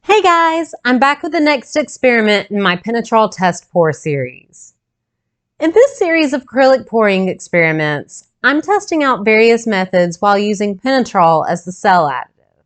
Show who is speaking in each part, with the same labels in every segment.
Speaker 1: Hey guys, I'm back with the next experiment in my Penetrol test pour series. In this series of acrylic pouring experiments, I'm testing out various methods while using Penetrol as the cell additive.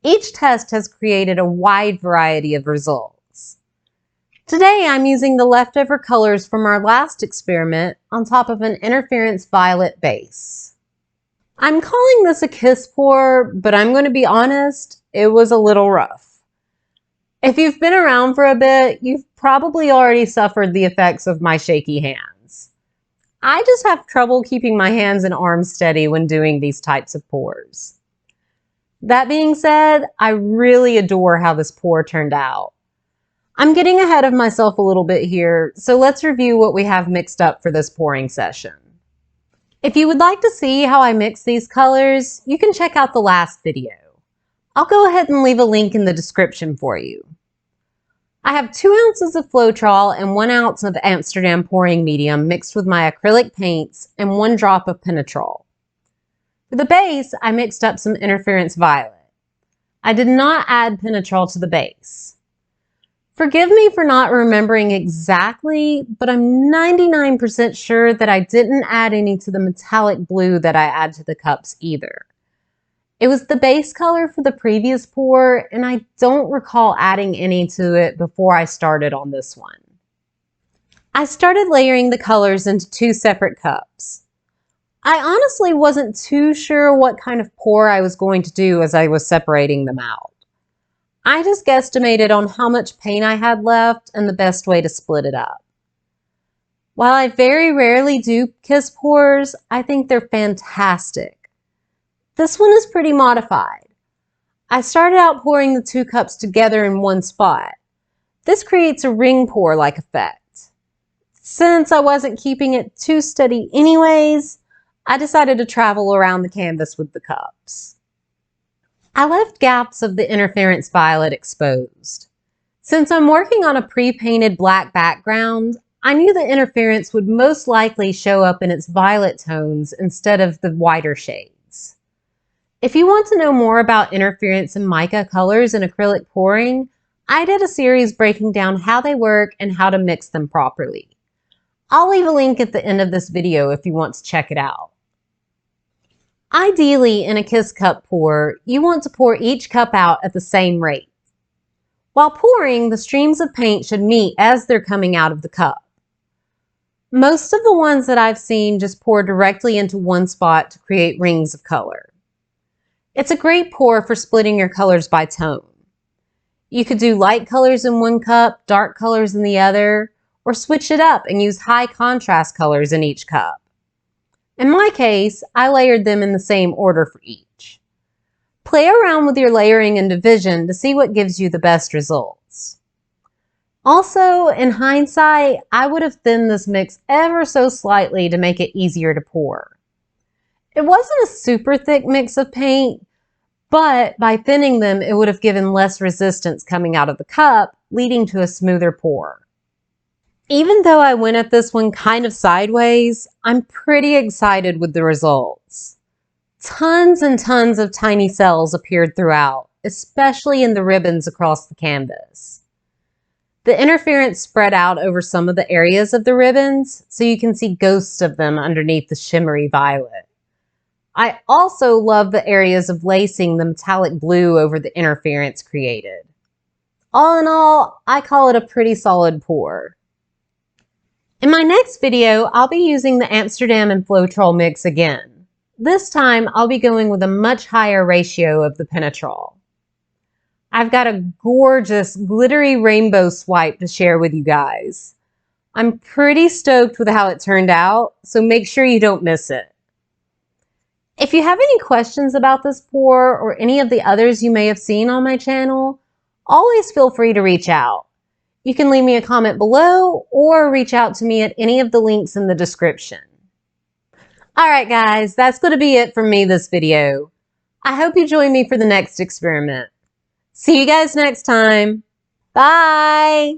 Speaker 1: Each test has created a wide variety of results. Today I'm using the leftover colors from our last experiment on top of an interference violet base. I'm calling this a kiss pour, but I'm going to be honest, it was a little rough. If you've been around for a bit, you've probably already suffered the effects of my shaky hands. I just have trouble keeping my hands and arms steady when doing these types of pours. That being said, I really adore how this pour turned out. I'm getting ahead of myself a little bit here, so let's review what we have mixed up for this pouring session. If you would like to see how I mix these colors, you can check out the last video. I'll go ahead and leave a link in the description for you. I have 2 ounces of Floetrol and 1 ounce of Amsterdam pouring medium mixed with my acrylic paints and 1 drop of Penetrol. For the base, I mixed up some interference violet. I did not add Penetrol to the base. Forgive me for not remembering exactly, but I'm 99% sure that I didn't add any to the metallic blue that I add to the cups either. It was the base color for the previous pour, and I don't recall adding any to it before I started on this one. I started layering the colors into 2 separate cups. I honestly wasn't too sure what kind of pour I was going to do as I was separating them out. I just guesstimated on how much paint I had left and the best way to split it up. While I very rarely do kiss pours, I think they're fantastic. This one is pretty modified. I started out pouring the 2 cups together in one spot. This creates a ring pour-like effect. Since I wasn't keeping it too steady anyways, I decided to travel around the canvas with the cups. I left gaps of the interference violet exposed. Since I'm working on a pre-painted black background, I knew the interference would most likely show up in its violet tones instead of the whiter shades. If you want to know more about interference in mica colors and acrylic pouring, I did a series breaking down how they work and how to mix them properly. I'll leave a link at the end of this video if you want to check it out. Ideally, in a kiss cup pour, you want to pour each cup out at the same rate. While pouring, the streams of paint should meet as they're coming out of the cup. Most of the ones that I've seen just pour directly into one spot to create rings of color. It's a great pour for splitting your colors by tone. You could do light colors in one cup, dark colors in the other, or switch it up and use high contrast colors in each cup. In my case, I layered them in the same order for each. Play around with your layering and division to see what gives you the best results. Also, in hindsight, I would have thinned this mix ever so slightly to make it easier to pour. It wasn't a super thick mix of paint, but by thinning them, it would have given less resistance coming out of the cup, leading to a smoother pour. Even though I went at this one kind of sideways, I'm pretty excited with the results. Tons and tons of tiny cells appeared throughout, especially in the ribbons across the canvas. The interference spread out over some of the areas of the ribbons, so you can see ghosts of them underneath the shimmery violet. I also love the areas of lacing the metallic blue over the interference created. All in all, I call it a pretty solid pour. In my next video, I'll be using the Amsterdam and Floetrol mix again. This time, I'll be going with a much higher ratio of the Penetrol. I've got a gorgeous glittery rainbow swipe to share with you guys. I'm pretty stoked with how it turned out, so make sure you don't miss it. If you have any questions about this pour or any of the others you may have seen on my channel, always feel free to reach out. You can leave me a comment below or reach out to me at any of the links in the description. Alright guys, that's going to be it from me this video. I hope you join me for the next experiment. See you guys next time. Bye!